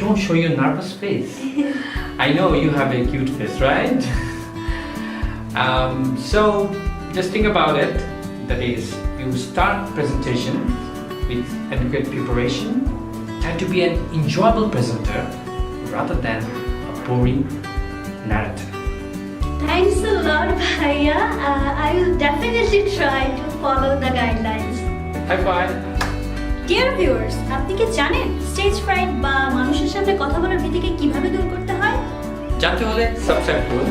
don't show your nervous face. I know you have a cute face, right? So just think about it. That is, you start presentation with adequate preparation and to be an enjoyable presenter rather than a boring narrator. Thanks a lot, Bhaiya. I will definitely try to follow the guidelines. High five. Dear viewers, আপনি কি জানেন stage fruit বা মানুষের সামনে কথা বলার ভীতিকে কিভাবে দূর করতে হয়? জানতে হলে সাবস্ক্রাইব করুন,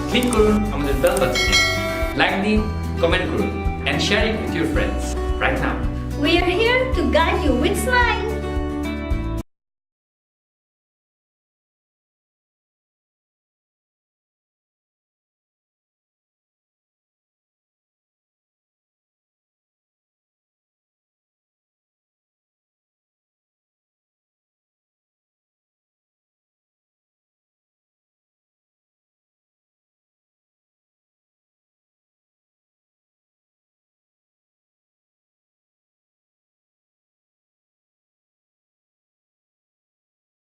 ক্লিক করুন আমাদের বেল বাটনে, লাইক দিন, কমেন্ট করুন and share it with your friends right now. We are here to guide you with smiles.